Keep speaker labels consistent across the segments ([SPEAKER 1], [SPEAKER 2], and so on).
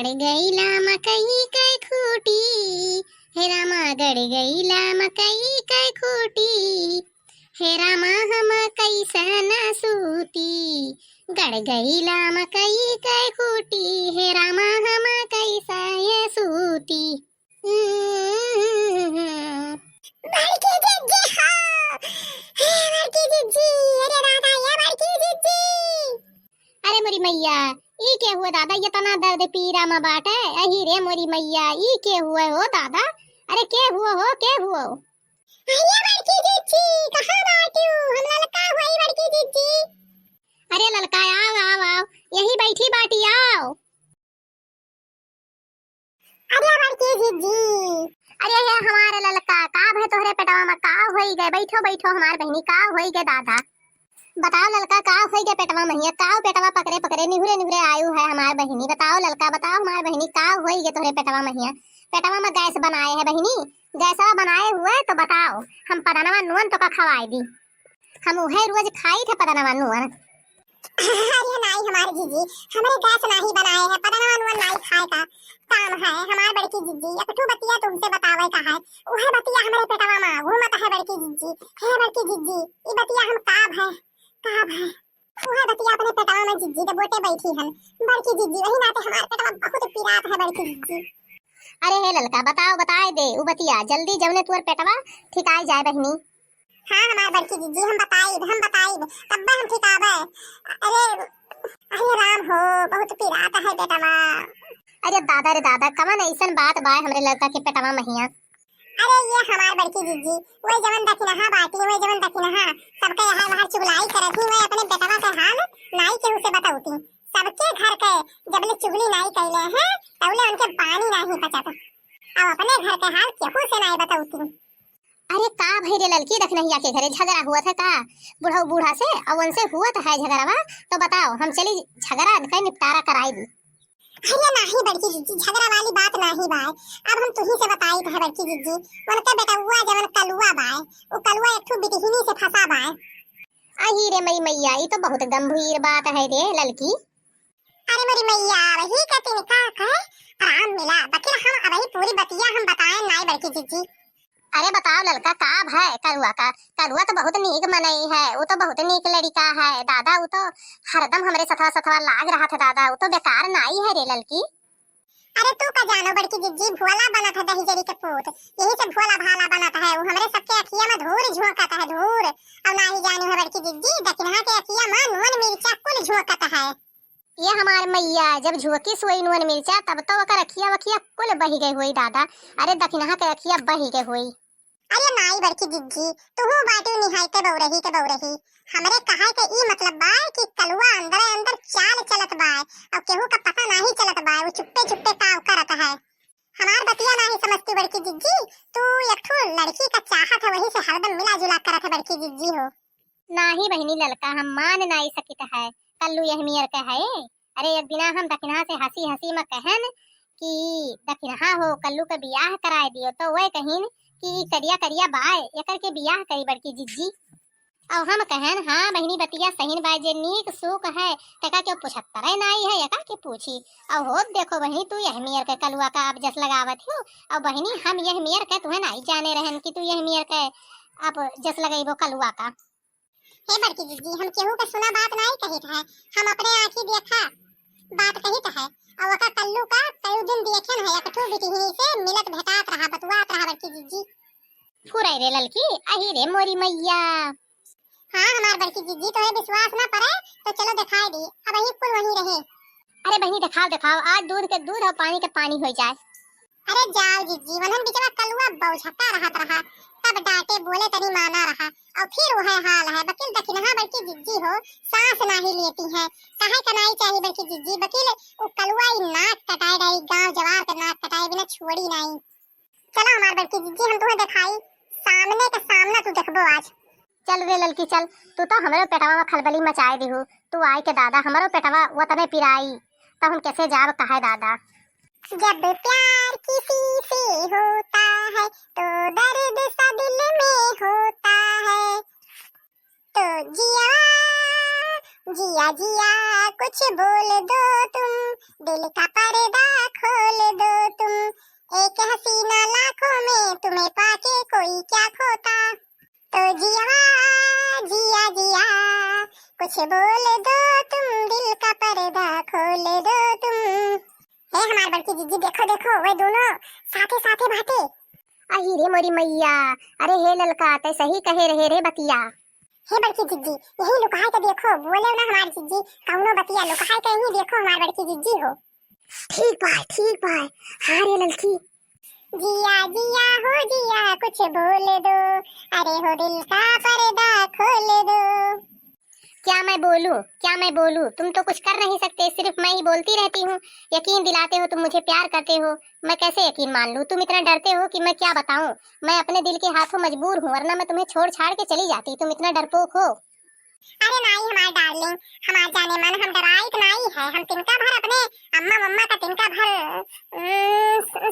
[SPEAKER 1] गड़ गईला मकई कै खूटी, हे रामा गड़ गईला मकई कै खूटी, हे रामा हम कैसन सूती, गड़ गईला मकई कै खूटी, हे रामा हम कैसा सूती। बड़की जिज्जी हो, हे बड़की जिज्जी, अरे दादा ये बड़की जिज्जी। अरे मोरी मैया ई के हुआ दादा, ये तना दर्द पीरा में बाटे, अही रे मोरी मैया ई के हुआ हो दादा, अरे के हुआ हो के हुआ हो? अरे बड़की जिज्जी कहां बाटू, हम ललका हुई बड़की जिज्जी। अरे ललका आओ आओ आओ, यही बैठी बाटी आओ। अरे बड़की जिज्जी, अरे हे हमारे ललका का भय तोहरे पेटवा में का होई गए, बैठो बैठो हमार बहनी का होई गए दादा, बताओ ललका का होई गए पेटवा महिया, का पेटवा पकड़े पकड़े निहुरे निहुरे आयु है हमार बहनी, बताओ ललका बताओ हमार बहनी का होई गए तोहरे पेटवा महिया, पेटवा में गैस बनाए है बहनी, गैसा बनाए हुए तो बताओ हम पदनवा नुअन तो का खवाई दी, हम उहे रोज खाई थे पदनवा नुअन। अरे नहीं हमारी जीजी हमरे गैस नहीं बनाए है, पदनवा नुअन नहीं खाए का काम है हमार बड़की जीजी, एकठू बतिया तुमसे बतावे का है, उहे बतिया हमरे पेटवा में घूमत है बड़की जीजी, हे बड़की जीजी ई बतिया हम काब है उहे बतिया अपने पेटवा में जीजी के बोटे बैठी हन बड़की जीजी, वही नाते हमार पेटवा बहुत पीरात है बड़की जीजी। अरे हे ललका बताओ बताए दे उ बतिया जल्दी, जवने तुअर पेटवा ठिकाई जाए बहनी। हाँ हमार बड़की जीजी हम बताई तब हम ठिकावे। अरे अरे राम हो बहुत पीरात है पेटवा। अरे दादा रे दादा कमन ऐसन बात बाय हमरे लड़का के पेटवा महिया। अरे ये हमार बड़की जीजी वही जवन दखिनहा बाटी, वही जवन दखिनहा सबके यहाँ वहाँ चुगलाई करत ही, मैं अपने बेटवा के हाल नाई केहू से बताऊती, सबके घर के जबले चुगली नाई कैले हैं तबले उनके पानी नहीं पचत, अब अपने घर के हाल केहू से नहीं बताऊती। अरे का भई रे लड़की रखनहिया के घरे झगड़ा हुआ था का बूढ़ा बूढ़ा से, और उनसे हुआ था है झगड़ावा, तो बताओ हम चली झगड़ा का निपटारा कराई दी। अरे नहीं बड़की जीजी झगड़ा वाली बात नहीं बाय, अब हम तुही से बताई है बड़की जीजी, उनके बेटा हुआ जवन कलुआ बाय, वो कलुआ एक ठू बिटहिनी से फंसा बाय। अही रे मई मैया ई तो बहुत गंभीर बात है रे लड़की। अरे मेरी मैया वही कहती निकाह कहे आराम मिला, बकिर हम अबही पूरी बतिया हम बताएं नहीं बड़की जीजी। अरे बताओ लड़का का है कलुआ का, कलुआ तो बहुत नीक मनई है, वो तो बहुत नीक लड़का है दादा, वो तो हरदम हमरे सथवा सथवा लाग रहा था दादा, वो तो बेकार नाई है रे लड़की। अरे तू का जानो बड़की जिज्जी भोला बना था दही जरी के पूत, यही से भोला भाला बना है, वो हमरे सबके अखिया में धूर झोंकता है धूर, अब ना ही जानी है बड़की जिज्जी दखिनहा के अखिया में नून मिर्चा कुल झोंकता है। ये हमार मैया जब झोंकी सोई नून मिर्चा तब तो ओकर अखिया वखिया कुल बही गई हुई दादा, अरे दखिनहा के अखिया बही गई हुई। अरे नाई बड़की जिज्जी तू बाटू निहायते बौरही हमरे कहे के ई मतलब बा कि कलुआ अंदर अंदर चाल चलत बा और केहू का पता नहीं चलत बा, वो चुप्पे चुप्पे काम करत है, हमार बतिया नहीं समझती बड़की जिज्जी, तू एकठू लड़की का चाहत है वही से हरदम मिला जुला करत है बड़की जिज्जी हो। नाही बहनी ललका हम मान नहीं सकित है कल्लू यह मियर के है, अरे एक दिना हम दखिनहा से हंसी हंसी में कहन कि दखिनहा हो कल्लू के बियाह कराए दियो, तो वह कहिन कि करिया करिया बाय एकर के बियाह करी बड़की जिज्जी, और हम कहन हाँ बहनी बतिया सहीन बाय जे नीक सुख है तका के 75 नाई है एका के पूछी, और हो देखो बहनी तू यह मियर के कलुआ का अब जस लगावत हो, और बहनी हम यह मियर के तुम्हें नहीं जाने रहन कि तू यह मियर के अब जस लगेबो कलुआ का। हे बड़की जिज्जी हम केहू के सुना बात नहीं कहित है, हम अपने आंखी देखा बात कहित है, और वका कल्लू का कई दिन देखन है एकठू बिटिहनी से मिलत भेटात रहा बतुआत रहा बड़की जिज्जी। फुराई रे ललकी अही रे मोरी मैया। हाँ हमार बड़की जिज्जी तो विश्वास ना पड़े तो चलो दिखाई दी, अब यही कुल वही रहे। अरे बहनी दिखाओ आज दूध के दूध और पानी के पानी हो जाए। अरे जाओ जिज्जी वनन बिचवा कलुआ बौझका रहा तब डांटे बोले तनी माना रहा, और फिर वह हाल है बकील दखिनहा बड़की जिज्जी हो सांस नहीं लेती है, काहे कनाई चाहिए बड़की जिज्जी, बकील वो कलुआ ही नाक कटाए रही गांव जवार के नाक कटाए बिना छोड़ी नहीं। चलो हमार बड़की जिज्जी हम तुम्हें दिखाई सामने का सामना तू देखबो आज। चल रे ललकी चल, तू तो हमारे पेटवा में खलबली मचाए दिहु, तू आई के दादा हमारो पेटवा वतने पिराई तब हम कैसे जाब कहे दादा। जब प्यार किसी से होता है तो दर्द सा दिल में होता है, तो जिया जिया जिया कुछ बोल दो तुम, दिल का पर्दा खोल दो तुम, एक हसीना लाखों में तुम्हें पाके कोई क्या खोता। तो जिया जिया जिया कुछ बोल दो तुम, दिल का पर्दा खोल दो तुम। हे हमार बड़की जीजी, देखो देखो वे दोनों साथे साथे बाटे। अही रे मोरी मैया, अरे हे ललका ते सही कहे रहे रे बतिया। हे बड़की जीजी, यही लुकाए के देखो, बोले ना हमार जीजी कौनो बतिया लुकाए के ही देखो हमार बड़की जीजी हो। ठीक बा, हाँ रे ललकी। जिया जिया हो जिया कुछ बोल दो, अरे हो दिल का पर्दा खोल दो। क्या मैं बोलूं? तुम तो कुछ कर नहीं सकते, सिर्फ मैं ही बोलती रहती हूँ। यकीन दिलाते हो तुम मुझे प्यार करते हो, मैं कैसे यकीन मान लूं? तुम इतना डरते हो कि मैं क्या बताऊं। मैं अपने दिल के हाथों मजबूर हूँ, वरना मैं तुम्हें छोड़ छाड़ के चली जाती। तुम इतना डरपोक हो। अरे नहीं हमार डार्लिंग, हमार जाने मन हम डराई तो नहीं है। हम तिनका भर अपने अम्मा मम्मा का तिनका भर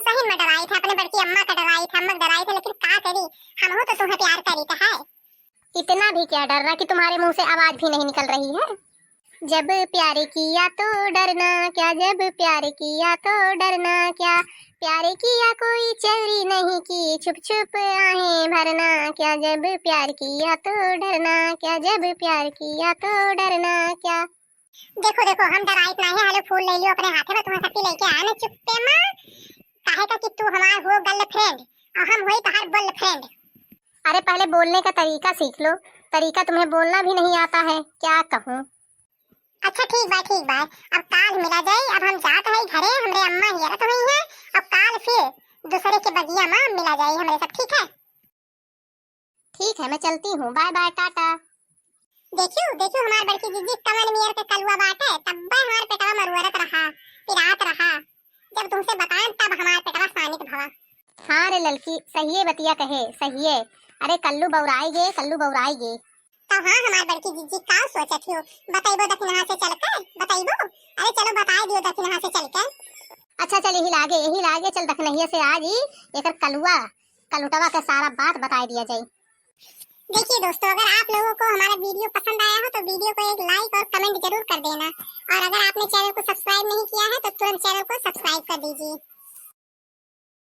[SPEAKER 1] सही में डराई थे, अपने बड़की अम्मा का डराई थे, अम्मा डराई थे, लेकिन का करी, हम हो तो तुम्हें प्यार करी का है। इतना भी क्या डरना कि तुम्हारे मुंह से आवाज भी नहीं निकल रही है। जब प्यार किया तो डरना क्या, जब प्यार किया तो डरना क्या, प्यार किया कोई चोरी नहीं की, छुप छुप आहें भरना क्या, जब प्यार किया तो डरना क्या, जब प्यार किया तो डरना क्या। देखो देखो हम डराई नहीं है। हेलो फूल ले लियो अपने हाथे में, तुम्हें सबकी लेके आने चुप्पे मां। काहे का कि तू हमार हो गर्लफ्रेंड और हम होई तहार बॉयफ्रेंड। अरे पहले बोलने का तरीका सीख लो, तरीका तुम्हें बोलना भी नहीं आता है, क्या कहूँ। अच्छा ठीक बा, अब काल मिला जाए। अब हम जाते हैं घरे, हमरे अम्मा हियर तो नहीं है। अब काल फिर दूसरे के बगिया में मिला जाए हमरे सब, ठीक है? ठीक है मैं चलती हूँ, बाय बाय टाटा। देखियो हमार बड़की जीजी कमल मियर के कलुआ बाटे, तब्बे हमार पेटवा मरुवरत रहा, पिरात रहा। जब तुमसे बताएं तब हमार पेटवा सानित भवा। हाँ रे ललकी, सही बतिया कहे, सही। अरे कल्लू बौराई गे। तब हाँ हमार बड़की जीजी का सोचत हो, बताइबो दक्षिणा से चल के बताइबो। अरे चलो बताए दियो दक्षिणा से चल के। अच्छा चल यही लागे चल दक्षिणा से आज ही एकर कलुटवा का सारा बात बता दिया जाए। देखिए दोस्तों, अगर आप लोगों को हमारा वीडियो पसंद आया हो तो वीडियो को एक लाइक और कमेंट जरूर कर देना, और अगर आपने चैनल को सब्सक्राइब नहीं किया है तो तुरंत चैनल को सब्सक्राइब कर दीजिए।